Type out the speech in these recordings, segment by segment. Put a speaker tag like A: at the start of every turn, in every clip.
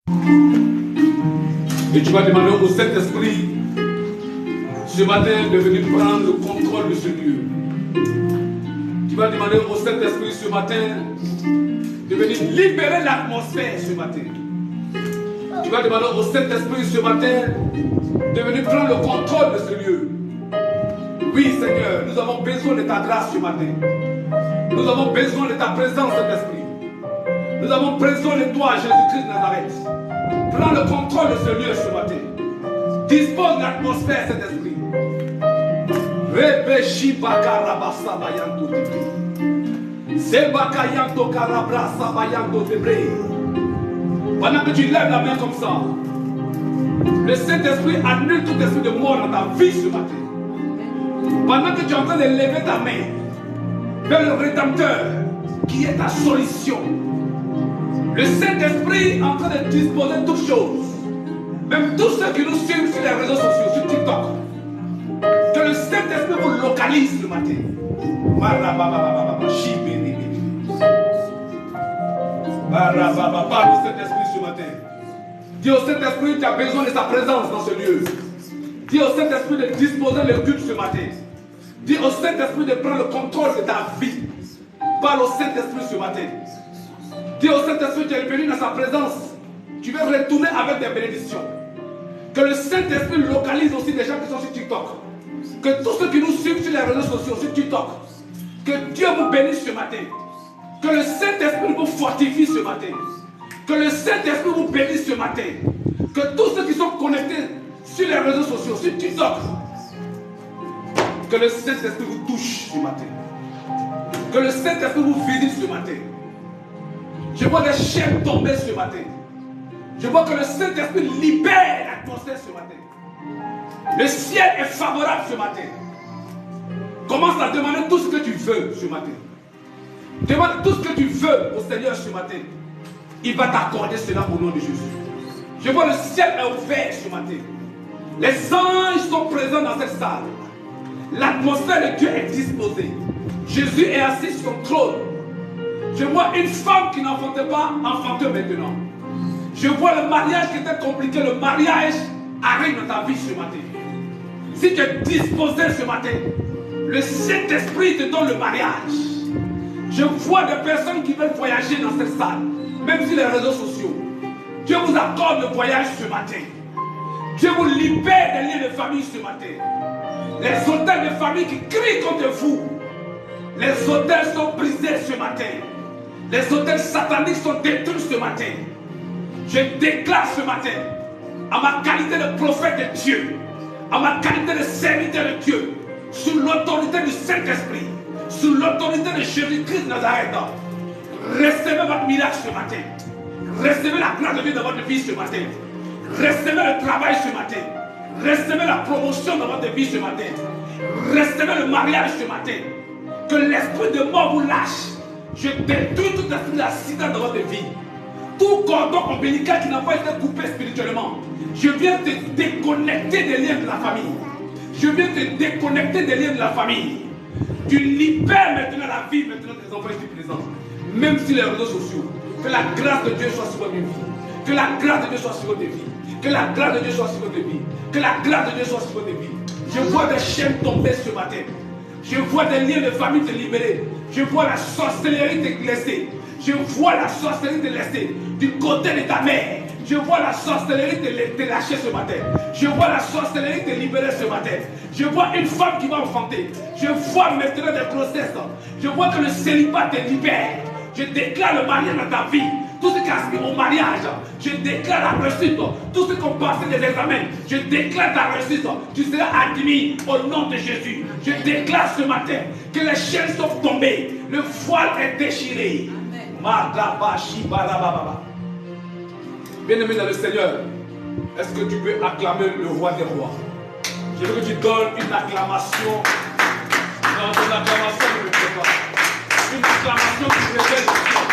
A: Et tu vas demander au Saint-Esprit ce matin de venir prendre le contrôle de ce lieu. Tu vas demander au Saint-Esprit ce matin de venir libérer l'atmosphère ce matin. Tu vas demander au Saint-Esprit ce matin de venir prendre le contrôle de ce lieu. Oui, Seigneur, nous avons besoin de ta grâce ce matin. Nous avons besoin de ta présence, Saint-Esprit. Nous avons besoin de toi, Jésus-Christ de Nazareth. Prends le contrôle de ce lieu ce matin. Dispose l'atmosphère, Saint-Esprit. Rebeshi bakarabasa bayanto tebre. Sebakayanto karabrasa bayanto tebre. Pendant que tu lèves la main comme ça, le Saint-Esprit annule tout esprit de mort dans ta vie ce matin. Pendant que tu es en train de lever ta main vers le Rédempteur qui est ta solution, le Saint-Esprit est en train de disposer de toutes choses. Même tous ceux qui nous suivent sur les réseaux sociaux, sur TikTok, que le Saint-Esprit vous localise ce matin. Parle au Saint-Esprit ce matin. Dis au Saint-Esprit, tu as besoin de sa présence dans ce lieu. Dis au Saint-Esprit de disposer le culte ce matin. Dis au Saint-Esprit de prendre le contrôle de ta vie. Parle au Saint-Esprit ce matin. Dis au Saint-Esprit, tu es venu dans sa présence. Tu veux retourner avec des bénédictions. Que le Saint-Esprit localise aussi les gens qui sont sur TikTok. Que tous ceux qui nous suivent sur les réseaux sociaux, sur TikTok, que Dieu vous bénisse ce matin. Que le Saint-Esprit vous fortifie ce matin. Que le Saint-Esprit vous bénisse ce matin. Que tous ceux qui sont connectés sur les réseaux sociaux, sur TikTok, que le Saint-Esprit vous touche ce matin. Que le Saint-Esprit vous visite ce matin. Je vois des chaînes tomber ce matin. Je vois que le Saint-Esprit libère l'atmosphère ce matin. Le ciel est favorable ce matin. Commence à demander tout ce que tu veux ce matin. Demande tout ce que tu veux au Seigneur ce matin. Il va t'accorder cela au nom de Jésus. Je vois le ciel est ouvert ce matin. Les anges sont présents dans cette salle. L'atmosphère de Dieu est disposée. Jésus est assis sur son trône. Je vois une femme qui n'enfantait pas enfanter maintenant. Je vois le mariage qui était compliqué. Le mariage arrive dans ta vie ce matin. Si tu es disposé ce matin, le Saint-Esprit te donne le mariage. Je vois des personnes qui veulent voyager dans cette salle, même sur les réseaux sociaux. Dieu vous accorde le voyage ce matin. Dieu vous libère des liens de famille ce matin. Les hôtels de famille qui crient contre vous, les hôtels sont brisés ce matin. Les hôtels sataniques sont détruits ce matin. Je déclare ce matin, à ma qualité de prophète de Dieu, à ma qualité de serviteur de Dieu, sous l'autorité du Saint-Esprit, sous l'autorité de Jésus-Christ de Nazareth, recevez votre miracle ce matin. Recevez la grâce de Dieu dans votre vie ce matin. Recevez le travail ce matin. Recevez la promotion dans votre vie ce matin. Recevez le mariage ce matin. Que l'esprit de mort vous lâche. Je détruis tout esprit d'accident dans votre vie. Tout cordon ombilical qui n'a pas été coupé spirituellement. Je viens te déconnecter des liens de la famille. Je viens te déconnecter des liens de la famille. Tu libères maintenant la vie maintenant des enfants ici présents. Même sur les réseaux sociaux. Que la grâce de Dieu soit sur votre vie. Que la grâce de Dieu soit sur votre vie. Que la grâce de Dieu soit sur votre vie. Que la grâce de Dieu soit sur votre vie. Je vois des chaînes tomber ce matin. Je vois des liens de famille te libérer. Je vois la sorcellerie te laisser. Je vois la sorcellerie te laisser du côté de ta mère. Je vois la sorcellerie te lâcher ce matin. Je vois la sorcellerie te libérer ce matin. Je vois une femme qui va enfanter. Je vois maintenant des grossesses. Je vois que le célibat te libère. Je déclare le mariage dans ta vie. Tout ce qui aspire au mariage, je déclare la réussite. Tout ce qu'on passe des examens, je déclare ta réussite. Tu seras admis au nom de Jésus. Je déclare ce matin que les chaînes sont tombées. Le voile est déchiré. Bien-aimé dans le Seigneur, est-ce que tu peux acclamer le roi des rois? Je veux que tu donnes une acclamation. Non, ton acclamation ne me plaît pas. Une acclamation qui révèle le ciel.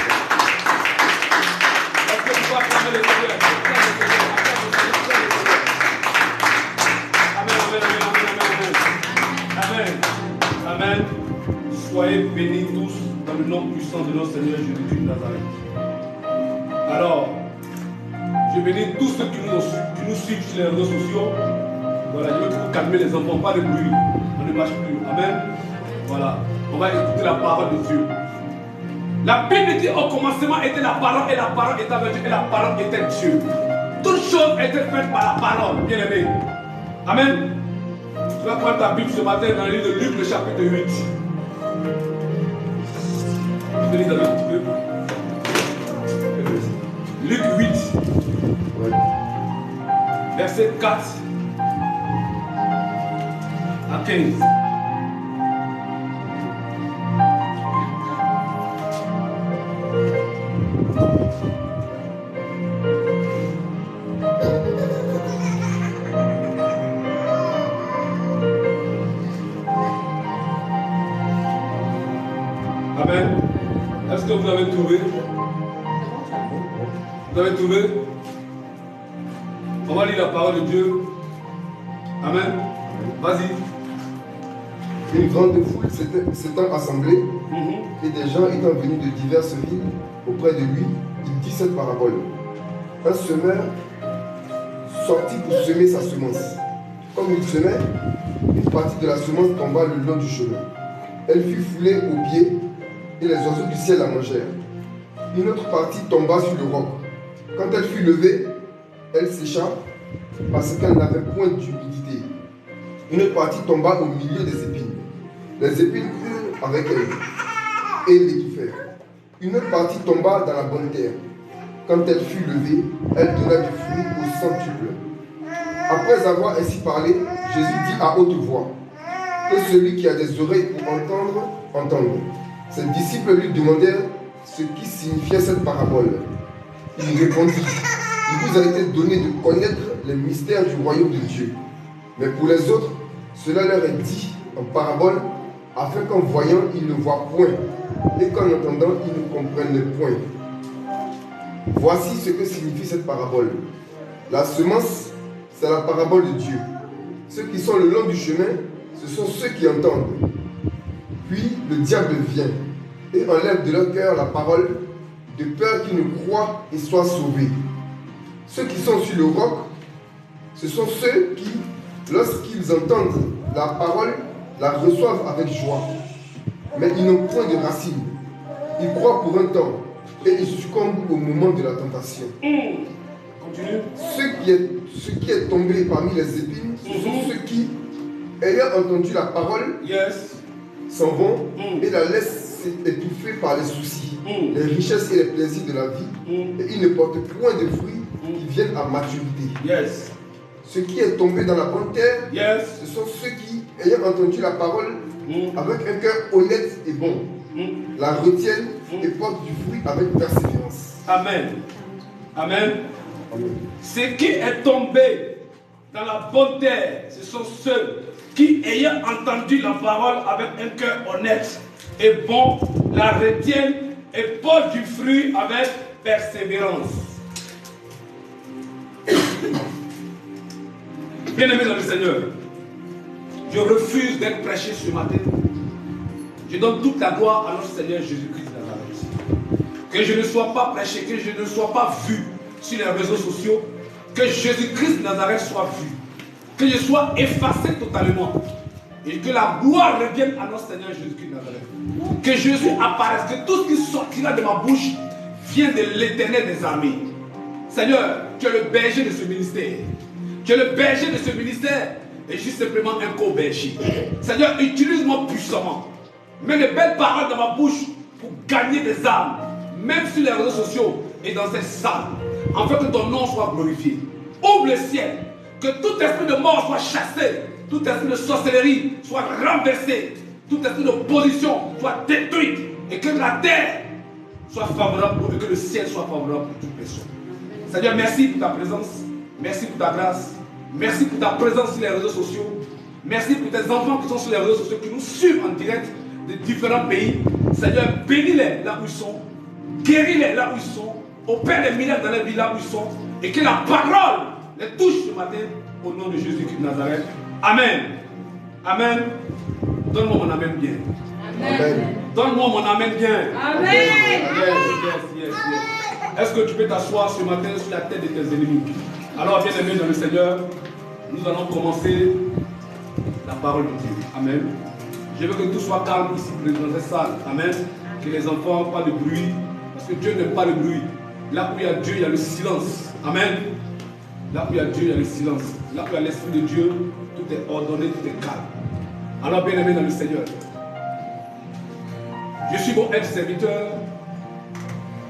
A: Est-ce que tu peux acclamer le Seigneur? Amen, amen, amen, amen, amen. Amen. Soyez bénis tous dans le nom puissant de notre Seigneur Jésus-Christ de Nazareth. Alors, Je bénis tous ceux qui nous suivent sur les réseaux sociaux. Voilà, je veux que vous calmez les enfants, pas de bruit. On ne marche plus. Amen. Voilà. On va écouter la parole de Dieu. La Bible dit au commencement était la parole et la parole était avec Dieu et la parole était Dieu. Toutes choses étaient faites par la parole, bien aimé. Amen. Tu vas prendre ta Bible ce matin dans le livre de Luc, le chapitre 8. Je te lis un petit peu. Luc 8, verset 4 à 15. Amen. Est-ce que vous avez trouvé? Vous avez trouvé? On va lire la parole de Dieu. Amen. Vas-y.
B: Une grande foule s'étant assemblée, et des gens étant venus de diverses villes auprès de lui, il dit cette parabole. Un semeur sortit pour semer sa semence. Comme il semait, une partie de la semence tomba le long du chemin. Elle fut foulée aux pieds, et les oiseaux du ciel la mangèrent. Une autre partie tomba sur le roc. Quand elle fut levée, elle sécha parce qu'elle n'avait point d'humidité. Une autre partie tomba au milieu des épines. Les épines crurent avec elle et l'étouffèrent. Une autre partie tomba dans la bonne terre. Quand elle fut levée, elle donna du fruit au centuple. Après avoir ainsi parlé, Jésus dit à haute voix, que celui qui a des oreilles pour entendre, entende. Ses disciples lui demandèrent ce qui signifiait cette parabole. Il répondit, il vous a été donné de connaître les mystères du royaume de Dieu. Mais pour les autres, cela leur est dit en parabole, afin qu'en voyant, ils ne voient point, et qu'en entendant, ils ne comprennent point. Voici ce que signifie cette parabole. La semence, c'est la parabole de Dieu. Ceux qui sont le long du chemin, ce sont ceux qui entendent. Puis le diable vient et enlève de leur cœur la parole, de peur qu'ils ne croient et soient sauvés. Ceux qui sont sur le roc, ce sont ceux qui, lorsqu'ils entendent la parole, la reçoivent avec joie. Mais ils n'ont point de racines. Ils croient pour un temps et ils succombent au moment de la tentation.
A: Continue.
B: Ce qui est tombé parmi les épines, ce sont ceux qui, ayant entendu la parole, s'en vont et la laissent étouffée par les soucis, les richesses et les plaisirs de la vie, et ils ne portent point de fruits qui viennent à maturité. Ce qui est tombé dans la bonne terre, ce sont ceux qui, ayant entendu la parole, avec un cœur honnête et bon, la retiennent et portent du fruit avec persévérance.
A: Amen. Amen. Ce qui est tombé dans la bonne terre, ce sont ceux qui, ayant entendu la parole avec un cœur honnête et bon, la retiennent et portent du fruit avec persévérance. Bien-aimés dans le Seigneur, je refuse d'être prêché ce matin. Je donne toute la gloire à notre Seigneur Jésus-Christ de Nazareth. Que je ne sois pas prêché, que je ne sois pas vu sur les réseaux sociaux, que Jésus-Christ de Nazareth soit vu, que je sois effacé totalement et que la gloire revienne à notre Seigneur Jésus-Christ de Nazareth. Que Jésus apparaisse, que tout ce qui sortira de ma bouche vient de l'Éternel des armées. Seigneur, tu es le berger de ce ministère. Tu es le berger de ce ministère et je suis simplement un co-berger. Seigneur, utilise-moi puissamment. Mets les belles paroles dans ma bouche pour gagner des âmes, même sur les réseaux sociaux et dans ces salles, afin que ton nom soit glorifié. Ouvre le ciel, que tout esprit de mort soit chassé, tout esprit de sorcellerie soit renversé, tout esprit d'opposition soit détruit, et que la terre soit favorable et que le ciel soit favorable pour toute personne. Seigneur, merci pour ta présence, merci pour ta grâce, merci pour ta présence sur les réseaux sociaux, merci pour tes enfants qui sont sur les réseaux sociaux, qui nous suivent en direct de différents pays. Seigneur, bénis-les là où ils sont, guéris-les là où ils sont, opère les miracles dans les villes là où ils sont, et que la parole les touche ce matin au nom de Jésus-Christ de Nazareth. Amen. Amen. Donne-moi mon amen bien. Amen. Donne-moi mon amen bien.
C: Amen.
A: Yes. Est-ce que tu peux t'asseoir ce matin sur la tête de tes ennemis? Alors, bien aimés dans le Seigneur, nous allons commencer la parole de Dieu. Amen. Je veux que tout soit calme ici dans cette salle. Amen. Que les enfants pas de bruit. Parce que Dieu n'aime pas le bruit. Là où il y a Dieu, il y a le silence. Amen. Là où il y a Dieu, il y a le silence. Là où il y a l'Esprit de Dieu, tout est ordonné, tout est calme. Alors, bien aimés dans le Seigneur, je suis mon aide-serviteur,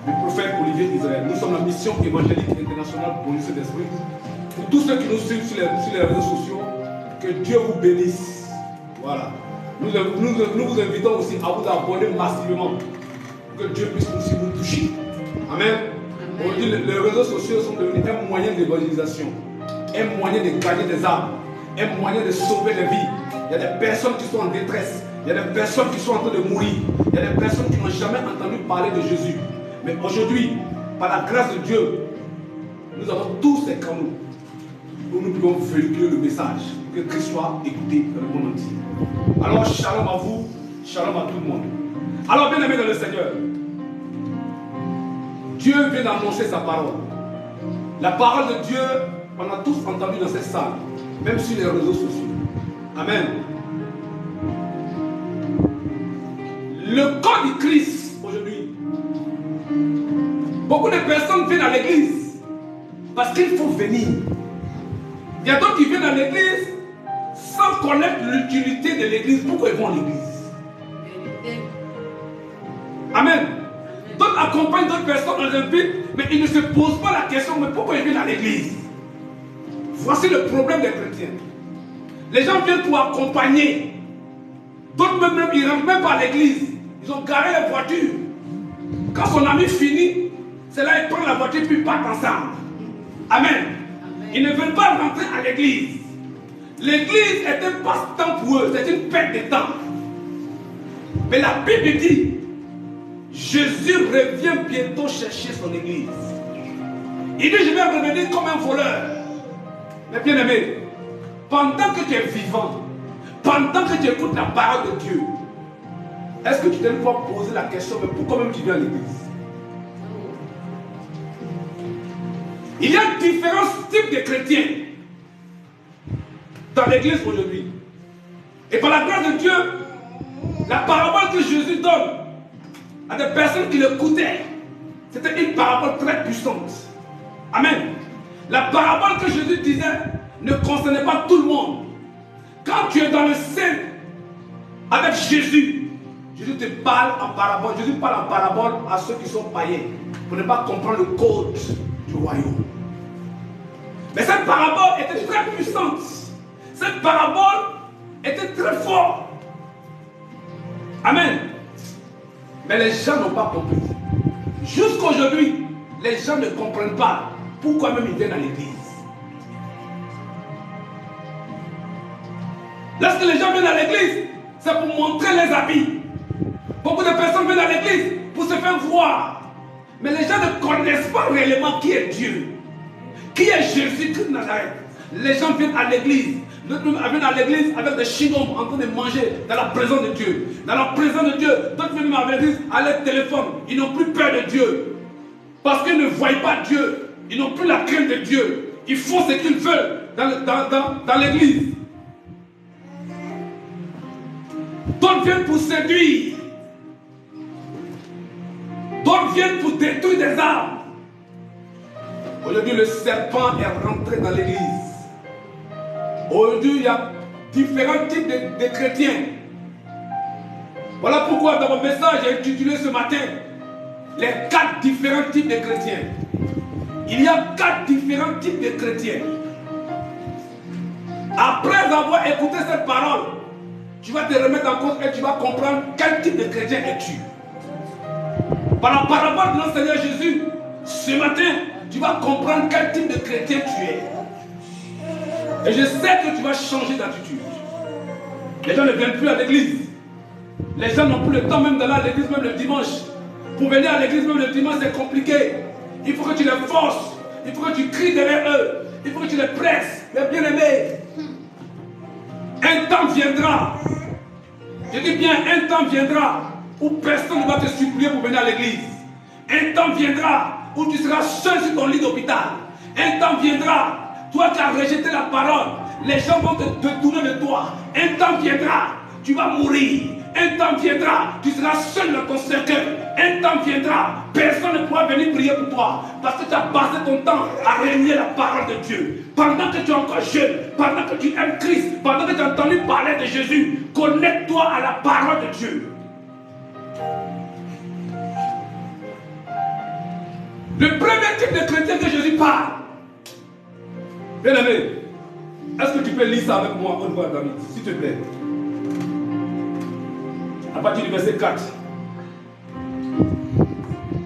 A: le prophète Olivier Israël. Nous sommes la mission évangélique internationale pour le Saint-Esprit. Pour tous ceux qui nous suivent sur les réseaux sociaux, que Dieu vous bénisse. Voilà. Nous vous invitons aussi à vous abonner massivement pour que Dieu puisse aussi vous toucher. Amen. Aujourd'hui, les réseaux sociaux sont devenus un moyen d'évangélisation, un moyen de gagner des âmes, un moyen de sauver des vies. Il y a des personnes qui sont en détresse, il y a des personnes qui sont en train de mourir, il y a des personnes qui n'ont jamais entendu parler de Jésus. Mais aujourd'hui, par la grâce de Dieu, nous avons tous ces canaux où nous pouvons véhiculer le message, pour que Christ soit écouté dans le monde entier. Alors, shalom à vous, shalom à tout le monde. Alors, bien aimés dans le Seigneur, Dieu vient d'annoncer sa parole. La parole de Dieu, on a tous entendu dans cette salle, même sur les réseaux sociaux. Amen. Le corps du Christ, aujourd'hui, beaucoup de personnes viennent à l'église parce qu'il faut venir. Il y a d'autres qui viennent à l'église sans connaître l'utilité de l'église. Pourquoi ils vont à l'église? Amen. D'autres accompagnent d'autres personnes dans un but, mais ils ne se posent pas la question, mais pourquoi ils viennent à l'église? Voici le problème des chrétiens. Les gens viennent pour accompagner. D'autres même, ils ne rentrent même pas à l'église. Ils ont garé les voitures. Quand son ami finit, c'est là qu'ils prennent la voiture puis ils partent ensemble. Amen. Ils ne veulent pas rentrer à l'église. L'église est un passe-temps pour eux, c'est une perte de temps. Mais la Bible dit, Jésus revient bientôt chercher son église. Il dit, je vais revenir comme un voleur. Mais bien aimé, pendant que tu es vivant, pendant que tu écoutes la parole de Dieu, est-ce que tu t'es pas posé la question, mais pourquoi même tu viens à l'église? Il y a différents types de chrétiens dans l'église aujourd'hui. Et par la grâce de Dieu, la parabole que Jésus donne à des personnes qui l'écoutaient, c'était une parabole très puissante. Amen. La parabole que Jésus disait ne concernait pas tout le monde. Quand tu es dans le sein avec Jésus, Jésus te parle en parabole. Jésus parle en parabole à ceux qui sont païens pour ne pas comprendre le code du royaume. Mais cette parabole était très puissante. Cette parabole était très forte. Amen. Mais les gens n'ont pas compris. Jusqu'aujourd'hui, les gens ne comprennent pas pourquoi même ils viennent à l'église. Lorsque les gens viennent à l'église, c'est pour montrer les habits. Beaucoup de personnes viennent à l'église pour se faire voir. Mais les gens ne connaissent pas réellement qui est Dieu. Qui est Jésus-Christ de Nazareth. Les gens viennent à l'église. D'autres viennent à l'église avec des chewing-gums en train de manger dans la présence de Dieu. Dans la présence de Dieu. D'autres viennent à l'église à leur téléphone. Ils n'ont plus peur de Dieu. Parce qu'ils ne voient pas Dieu. Ils n'ont plus la crainte de Dieu. Ils font ce qu'ils veulent dans l'église. D'autres viennent pour séduire. D'autres viennent pour détruire des âmes. Aujourd'hui, le serpent est rentré dans l'église. Aujourd'hui, il y a différents types de chrétiens. Voilà pourquoi dans mon message, j'ai intitulé ce matin les 4 différents types de chrétiens. Il y a 4 différents types de chrétiens. Après avoir écouté cette parole, tu vas te remettre en cause et tu vas comprendre quel type de chrétien es-tu. Par la parabole de notre Seigneur Jésus, ce matin, tu vas comprendre quel type de chrétien tu es. Et je sais que tu vas changer d'attitude. Les gens ne viennent plus à l'église. Les gens n'ont plus le temps même d'aller à l'église même le dimanche. Pour venir à l'église même le dimanche, c'est compliqué. Il faut que tu les forces. Il faut que tu cries derrière eux. Il faut que tu les presses. Mais bien aimés, un temps viendra. Je dis bien, un temps viendra où personne ne va te supplier pour venir à l'église. Un temps viendra où tu seras seul sur ton lit d'hôpital. Un temps viendra, toi qui as rejeté la parole, les gens vont te détourner de toi. Un temps viendra, tu vas mourir. Un temps viendra, tu seras seul dans ton cercueil. Un temps viendra, personne ne pourra venir prier pour toi parce que tu as passé ton temps à renier la parole de Dieu. Pendant que tu es encore jeune, pendant que tu aimes Christ, pendant que tu as entendu parler de Jésus, connecte-toi à la parole de Dieu. Le premier type de chrétien que Jésus parle. Bien aimé, est-ce que tu peux lire ça avec moi une fois, David, s'il te plaît? À partir du verset 4.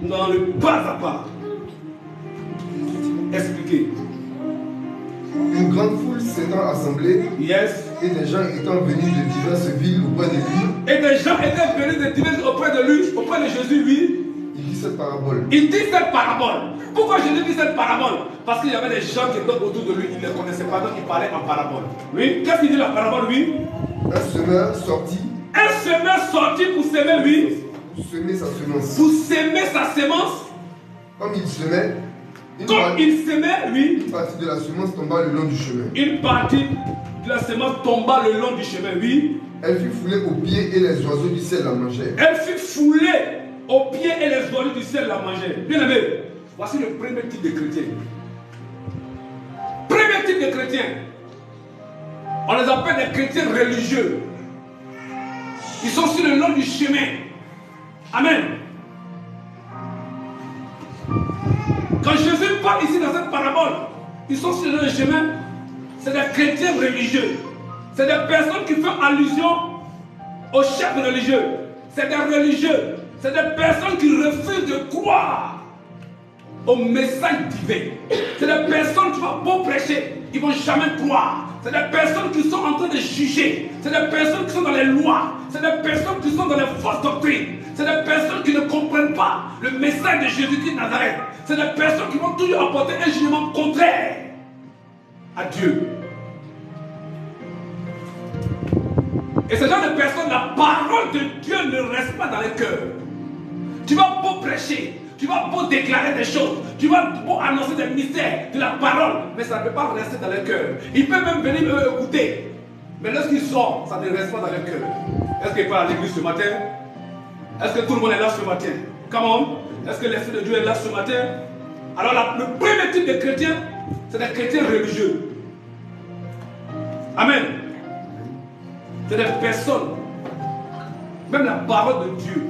A: Dans le pas à pas. Expliquez.
B: Une grande foule s'étant assemblée,
A: Yes.
B: et des gens étant venus de diverses villes auprès de lui,
A: Et des gens étaient venus de diverses auprès de lui, auprès de Jésus, oui.
B: il dit cette parabole.
A: Il dit cette parabole. Pourquoi Jésus dit cette parabole? Parce qu'il y avait des gens qui étaient autour de lui, ils ne le connaissaient pas, donc il parlait en parabole. Oui. Qu'est-ce qu'il dit la parabole, oui?
B: Un semeur sortit
A: Un semeur sorti pour s'aimer, oui.
B: pour semer sa semence.
A: Pour s'aimer sa semence.
B: Comme il semait,
A: Comme il s'aimait, oui.
B: une partie de la semence tomba le long du chemin.
A: Une partie de la semence tomba le long du chemin, oui.
B: Elle fut foulée aux pieds et les oiseaux du ciel la mangèrent.
A: Elle fut foulée aux pieds et les oiseaux du ciel la mangeaient. Bien aimé, voici le premier type de chrétien. Premier type de chrétien. On les appelle des chrétiens religieux. Ils sont sur le long du chemin. Amen. Quand Jésus parle ici dans cette parabole, ils sont sur le long du chemin. C'est des chrétiens religieux. C'est des personnes qui font allusion aux chefs religieux. C'est des religieux. C'est des personnes qui refusent de croire au message divin. C'est des personnes qui vont beau prêcher, ils ne vont jamais croire. C'est des personnes qui sont en train de juger. C'est des personnes qui sont dans les lois. C'est des personnes qui sont dans les fausses doctrines. C'est des personnes qui ne comprennent pas le message de Jésus-Christ de Nazareth. C'est des personnes qui vont toujours apporter un jugement contraire à Dieu. Et ce genre de personnes, la parole de Dieu ne reste pas dans les cœurs. Tu vas beau prêcher, tu vas beau déclarer des choses, tu vas beau annoncer des mystères de la parole, mais ça ne peut pas rester dans les cœurs. Ils peuvent même venir écouter, mais lorsqu'ils sortent, ça ne reste pas dans les cœurs. Est-ce qu'ils parlent à l'église ce matin? Est-ce que tout le monde est là ce matin? Comment? Est-ce que l'Esprit de Dieu est là ce matin? Alors le premier type de chrétiens, c'est des chrétiens religieux. Amen. C'est des personnes, même la parole de Dieu,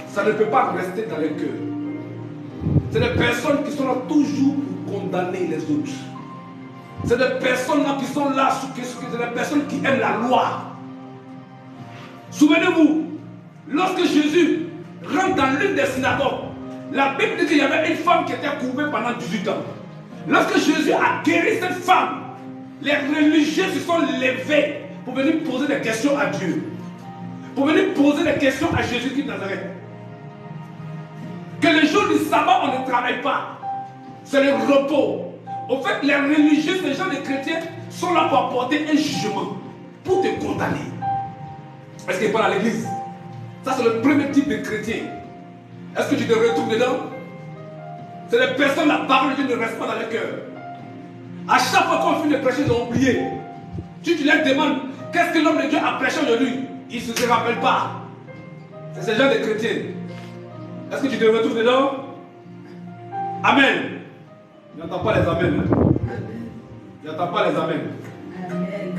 A: ça ne peut pas rester dans les cœurs. C'est des personnes qui sont là toujours pour condamner les autres. C'est des personnes là qui sont là, c'est des personnes qui aiment la loi. Souvenez-vous, lorsque Jésus rentre dans l'une des synagogues, la Bible dit qu'il y avait une femme qui était courbée pendant 18 ans. Lorsque Jésus a guéri cette femme, les religieux se sont levés pour venir poser des questions à Dieu. Pour venir poser des questions à Jésus-Christ de Nazareth. Que le jour du sabbat, on ne travaille pas. C'est le repos. Au fait, les religieux, ces gens de chrétiens, sont là pour apporter un jugement, pour te condamner. Est-ce qu'ils parlent à l'église? Ça, c'est le premier type de chrétien. Est-ce que tu te retrouves dedans? C'est des personnes, la parole de Dieu ne reste pas dans le cœur. À chaque fois qu'on finit de prêcher, ils ont oublié. Si tu leur demandes, qu'est-ce que l'homme de Dieu a prêché aujourd'hui? Ils ne se rappellent pas. C'est ce genre de chrétiens. Est-ce que tu te retrouves dedans? Amen. Je n'entends pas les amens. Je n'entends pas les amens.
C: Amen.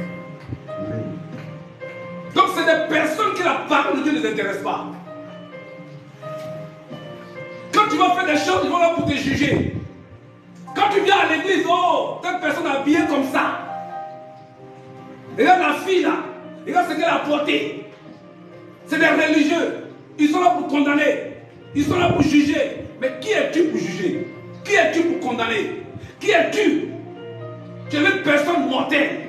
A: Donc c'est des personnes que la parole de Dieu ne les intéresse pas. Quand tu vas faire des choses, ils vont là pour te juger. Quand tu viens à l'église, oh, telle personne habillée comme ça. Regarde la fille là. Regarde ce qu'elle a porté. C'est des religieux. Ils sont là pour condamner. Ils sont là pour juger. Mais qui es-tu pour juger? Qui es-tu pour condamner? Qui es-tu? Tu es une personne mortelle.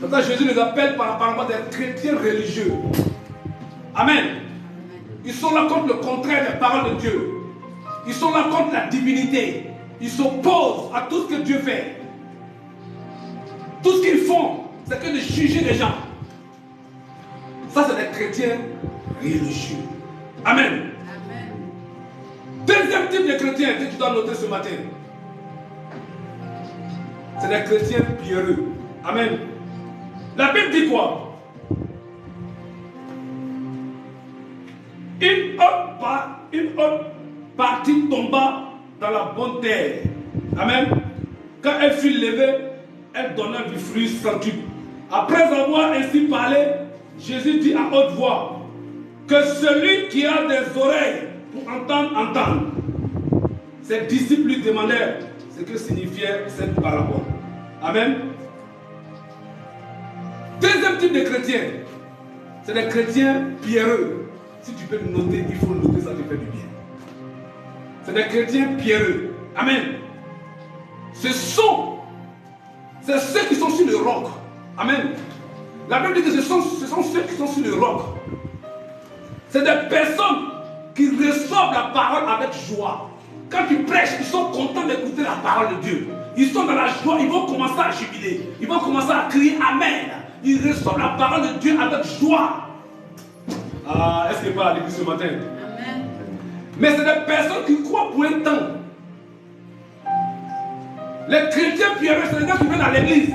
A: C'est ça que Jésus les appelle par apparemment des chrétiens religieux. Amen. Ils sont là contre le contraire des paroles de Dieu. Ils sont là contre la divinité. Ils s'opposent à tout ce que Dieu fait. Tout ce qu'ils font, c'est que de juger les gens. Ça, c'est des chrétiens religieux. Amen.
C: Amen.
A: Deuxième type de chrétien que tu dois noter ce matin, c'est des chrétiens pierreux. Amen. La Bible dit quoi? Une autre partie tomba dans la bonne terre. Amen. Quand elle fut levée, elle donna du fruit centuple. Après avoir ainsi parlé, Jésus dit à haute voix que celui qui a des oreilles pour entendre, entende. Ses disciples lui demandèrent ce que signifiait cette parabole. Amen. Deuxième type de chrétien, c'est des chrétiens pierreux. Si tu peux le noter, il faut le noter, ça te fait du bien. C'est des chrétiens pierreux. Amen. C'est ceux qui sont sur le roc. Amen. La Bible dit que ce sont ceux qui sont sur le roc. C'est des personnes qui reçoivent la parole avec joie. Quand tu prêches, ils sont contents d'écouter la parole de Dieu. Ils sont dans la joie, ils vont commencer à jubiler. Ils vont commencer à crier Amen. Ils reçoivent la parole de Dieu avec joie. Ah, est-ce qu'il n'est pas à l'église ce matin? Amen. Mais c'est des personnes qui croient pour un temps. Les chrétiens pierreux, c'est les gens qui viennent à l'église.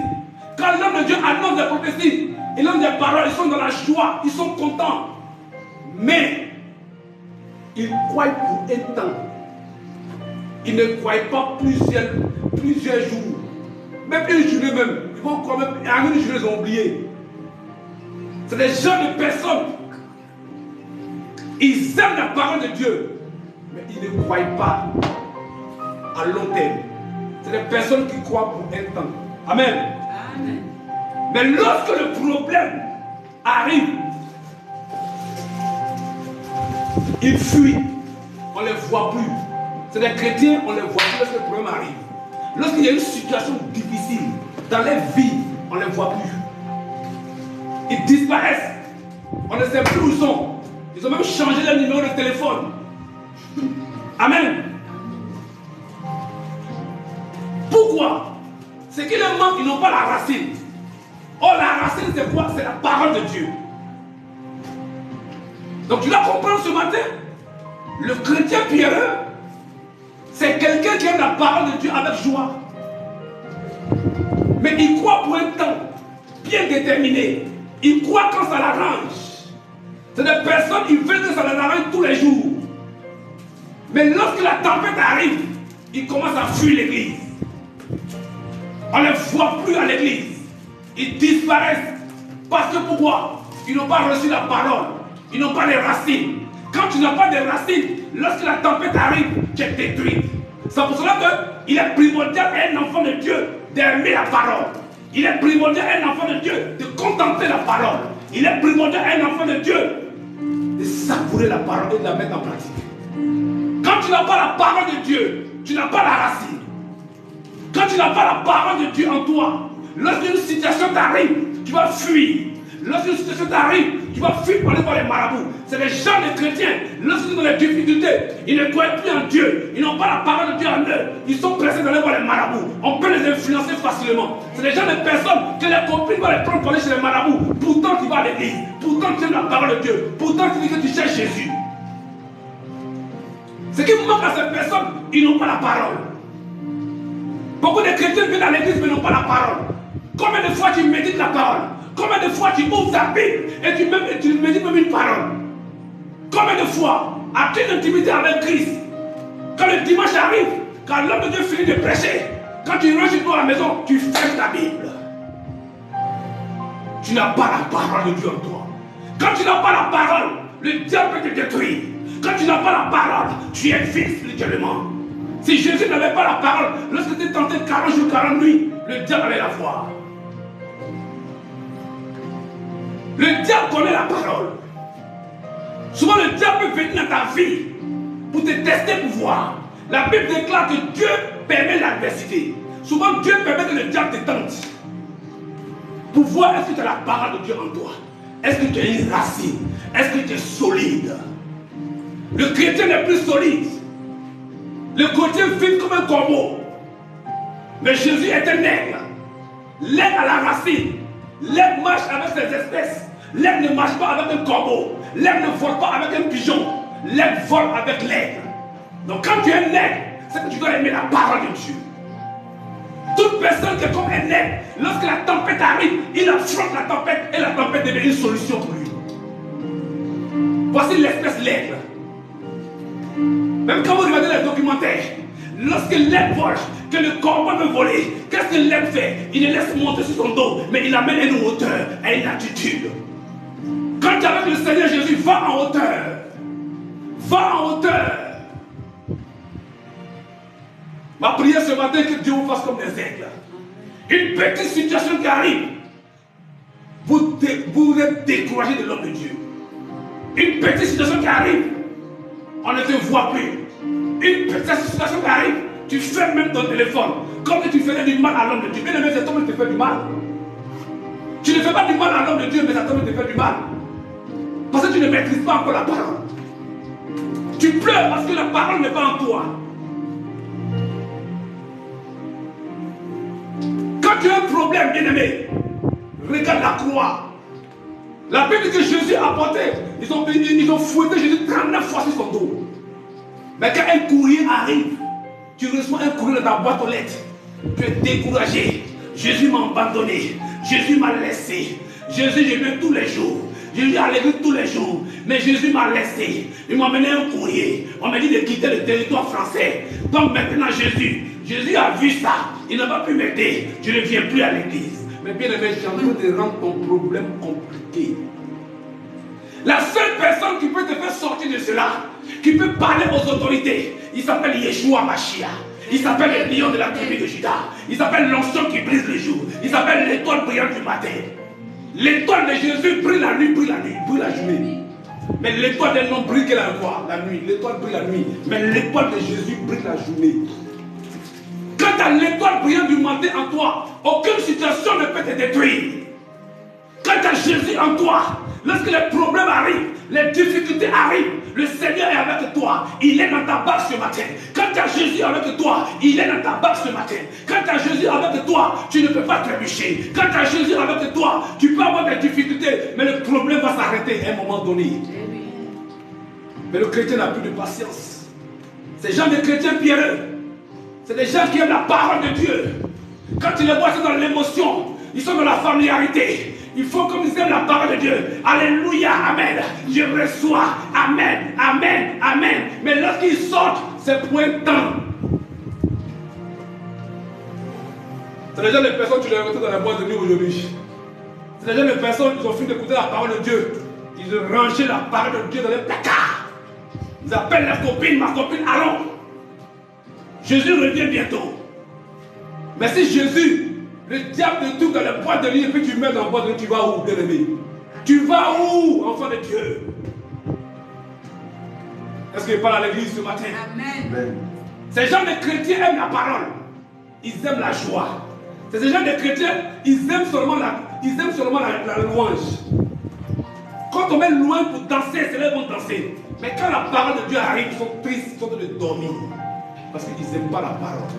A: Quand l'homme de Dieu annonce des prophéties, il lance des paroles, ils sont dans la joie, ils sont contents. Mais, ils croient pour un temps. Ils ne croient pas plusieurs jours. Même une journée même. Ils vont croire même, en une journée, ils ont oublié. C'est des gens de personnes. Ils aiment la parole de Dieu. Mais ils ne croient pas à long terme. C'est des personnes qui croient pour un temps. Amen. Amen. Mais lorsque le problème arrive, ils fuient. On ne les voit plus. C'est des chrétiens, on ne les voit plus lorsque le problème arrive. Lorsqu'il y a une situation difficile dans leur vie, on ne les voit plus. Ils disparaissent. On ne sait plus où ils sont. Ils ont même changé leur numéro de téléphone. Amen. Pourquoi? C'est qu'ils leur manquent, ils n'ont pas la racine. Or, la racine, c'est quoi? C'est la parole de Dieu. Donc, tu dois comprendre ce matin, le chrétien pierreux, c'est quelqu'un qui aime la parole de Dieu avec joie. Mais il croit pour un temps bien déterminé. Il croit quand ça l'arrange. C'est des personnes qui veulent que ça les arrange tous les jours. Mais lorsque la tempête arrive, ils commencent à fuir l'église. On ne les voit plus à l'église. Ils disparaissent. Parce que pourquoi? Ils n'ont pas reçu la parole. Ils n'ont pas les racines. Quand tu n'as pas de racines, lorsque la tempête arrive, tu es détruit. C'est pour cela qu'il est primordial à un enfant de Dieu d'aimer la parole. Il est primordial à un enfant de Dieu de contempler la parole. Il est primordial à un enfant de Dieu de savourer la parole et de la mettre en pratique. Quand tu n'as pas la parole de Dieu, tu n'as pas la racine. Quand tu n'as pas la parole de Dieu en toi, lorsqu'une situation t'arrive, tu vas fuir. Lorsqu'une situation t'arrive, tu vas fuir pour aller voir les marabouts. C'est les gens des chrétiens. Lorsqu'ils sont dans les difficultés, ils ne croient plus en Dieu. Ils n'ont pas la parole de Dieu en eux. Ils sont pressés d'aller voir les marabouts. On peut les influencer facilement. C'est les gens des personnes que les copines vont les prendre pour aller chez les marabouts. Pourtant tu vas à l'église. Pourtant tu aimes la parole de Dieu. Pourtant tu dis que tu cherches Jésus. Ce qui manque à ces personnes, ils n'ont pas la parole. Beaucoup de chrétiens viennent à l'église mais n'ont pas la parole. Combien de fois tu médites la parole? Combien de fois tu ouvres ta Bible et tu médites même une parole? Combien de fois as-tu une intimité avec Christ? Quand le dimanche arrive, quand l'homme de Dieu finit de prêcher, quand tu rentres chez toi à la maison, tu fermes ta Bible. Tu n'as pas la parole de Dieu en toi. Quand tu n'as pas la parole, le diable peut te détruire. Quand tu n'as pas la parole, tu es vide spirituellement. Si Jésus n'avait pas la parole, lorsque tu es tenté 40 jours, 40 nuits, le diable allait la voir. Le diable connaît la parole. Souvent le diable peut venir dans ta vie pour te tester, pour voir. La Bible déclare que Dieu permet l'adversité. Souvent Dieu permet que le diable te tente. Pour voir est-ce que tu as la parole de Dieu en toi. Est-ce que tu as une racine? Est-ce que tu es solide? Le chrétien n'est plus solide. Le chrétien vit comme un corbeau. Mais Jésus est un aigle. L'aigle a la racine. L'aigle marche avec ses espèces. L'aigle ne marche pas avec un corbeau. L'aigle ne vole pas avec un pigeon. L'aigle vole avec l'aigle. Donc quand tu es nègre, c'est que tu dois aimer la parole de Dieu. Toute personne qui est comme un nègre, lorsque la tempête arrive, il affronte la tempête et la tempête devient une solution pour lui. Voici l'espèce l'aigle. Même quand vous regardez les documentaires, lorsque l'aigle vole, que le corbeau veut voler, qu'est-ce que l'aigle fait? Il le laisse monter sur son dos, mais il amène à une hauteur, à une altitude. Quand tu es avec le Seigneur Jésus, va en hauteur. Va en hauteur. Ma prière ce matin, que Dieu vous fasse comme des aigles. Une petite situation qui arrive, vous êtes découragé de l'homme de Dieu. Une petite situation qui arrive, on ne te voit plus. Une petite situation qui arrive, tu fermes même ton téléphone, comme si tu faisais du mal à l'homme de Dieu. Bien aimé, cet homme te fait du mal. Tu ne fais pas du mal à l'homme de Dieu, mais cet homme te fait du mal. Parce que tu ne maîtrises pas encore la parole. Tu pleures parce que la parole n'est pas en toi. Quand tu as un problème, bien-aimé, regarde la croix. La Bible dit que Jésus a porté, ils ont fouetté Jésus 39 fois sur son dos. Mais quand un courrier arrive, tu reçois un courrier dans ta boîte aux lettres, tu es découragé. Jésus m'a abandonné, Jésus m'a laissé. Jésus, je viens tous les jours. Jésus à l'église tous les jours. Mais Jésus m'a laissé. Il m'a amené un courrier. On m'a dit de quitter le territoire français. Donc maintenant Jésus a vu ça. Il n'a pas pu m'aider. Je ne viens plus à l'église. Mais bien aimé, je suis en train de rendre ton problème compliqué. La seule personne qui peut te faire sortir de cela, qui peut parler aux autorités, il s'appelle Yeshua Mashiach. Il s'appelle le lion de la tribu de Juda. Il s'appelle l'onction qui brise le jour. Il s'appelle l'étoile brillante du matin. L'étoile de Jésus brille la nuit, brille la journée. Mais l'étoile d'un homme brille que la nuit. L'étoile brille la nuit. Mais l'étoile de Jésus brille la journée. Quand tu as l'étoile brillante du matin en toi, aucune situation ne peut te détruire. Quand tu as Jésus en toi, lorsque les problèmes arrivent, les difficultés arrivent, le Seigneur est avec toi. Il est dans ta barque ce matin. Quand tu as Jésus avec toi, il est dans ta barque ce matin. Quand tu as Jésus avec toi, tu ne peux pas trébucher. Quand tu as Jésus avec toi, tu peux avoir des difficultés, mais le problème va s'arrêter à un moment donné. Mais le chrétien n'a plus de patience. Ces gens de chrétiens pierreux, c'est des gens qui aiment la parole de Dieu. Quand tu les vois, ils sont dans l'émotion, ils sont dans la familiarité. Il faut comme ils aiment la parole de Dieu. Alléluia, amen. Je reçois, amen, amen, amen. Mais lorsqu'ils sortent, c'est pour un temps. C'est déjà les personnes, tu les retrouves dans la boîte de nuit aujourd'hui. C'est déjà les personnes qui ont fini d'écouter la parole de Dieu. Ils ont rangé la parole de Dieu dans les placards. Ils appellent la copine, ma copine, allons. Jésus revient bientôt. Mais si Jésus, le diable te trouve dans la boîte de nuit et puis tu mets dans la boîte de nuit, tu vas où, bien-aimé? Tu vas où, enfant de Dieu? Est-ce qu'il parle à l'église ce matin? Amen. Ces gens de chrétiens aiment la parole. Ils aiment la joie. Ces gens de chrétiens, ils aiment seulement la louange. Quand on met loin pour danser, c'est là qu'ils vont danser. Mais quand la parole de Dieu arrive, ils sont tristes, ils sont en train de dormir. Parce qu'ils n'aiment pas la parole.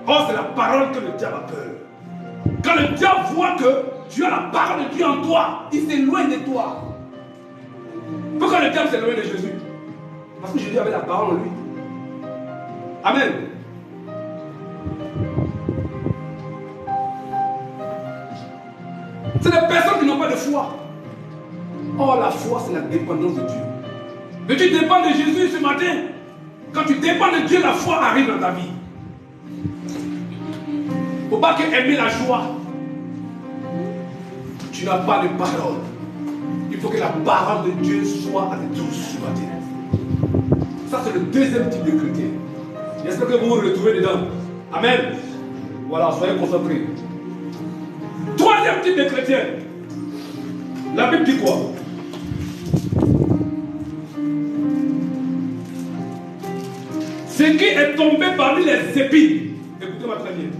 A: Or, c'est la parole que le diable a peur. Quand le diable voit que tu as la parole de Dieu en toi, il s'éloigne de toi. Pourquoi le diable s'éloigne de Jésus? Parce que Jésus avait la parole en lui. Amen. C'est des personnes qui n'ont pas de foi. Or, la foi, c'est la dépendance de Dieu. Mais tu dépends de Jésus ce matin. Quand tu dépends de Dieu, la foi arrive dans ta vie. Il ne faut pas que aimer la joie. Tu n'as pas de parole. Il faut que la parole de Dieu soit avec tous ce matin. Ça, c'est le deuxième type de chrétien. J'espère que vous vous retrouvez dedans. Amen. Voilà, soyez concentrés. Troisième type de chrétien. La Bible dit quoi? Ce qui est tombé parmi les épines, écoutez-moi très bien,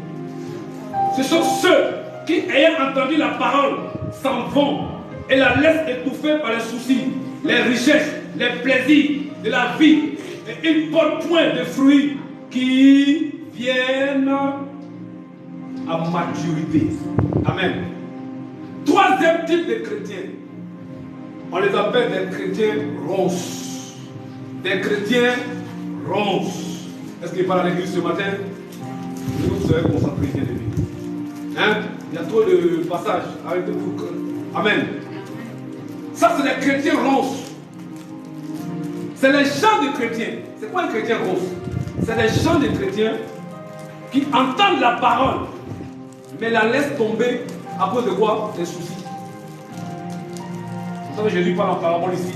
A: ce sont ceux qui, ayant entendu la parole, s'en vont et la laissent étouffer par les soucis, les richesses, les plaisirs de la vie, et ils ne portent point de fruits qui viennent à maturité. Amen. Troisième type de chrétiens, on les appelle des chrétiens ronces. Des chrétiens ronce. Est-ce qu'il parle à l'église ce matin? Vous serez concentrés, bien aimés. Hein? Il y a trop de passages. Arrêtez-vous. Amen. Ça, c'est des chrétiens ronces. C'est les gens de chrétiens. C'est quoi un chrétien ronce? C'est les gens de chrétiens qui entendent la parole, mais la laissent tomber à cause de quoi? Des soucis. Vous savez, Jésus parle en parabole ici.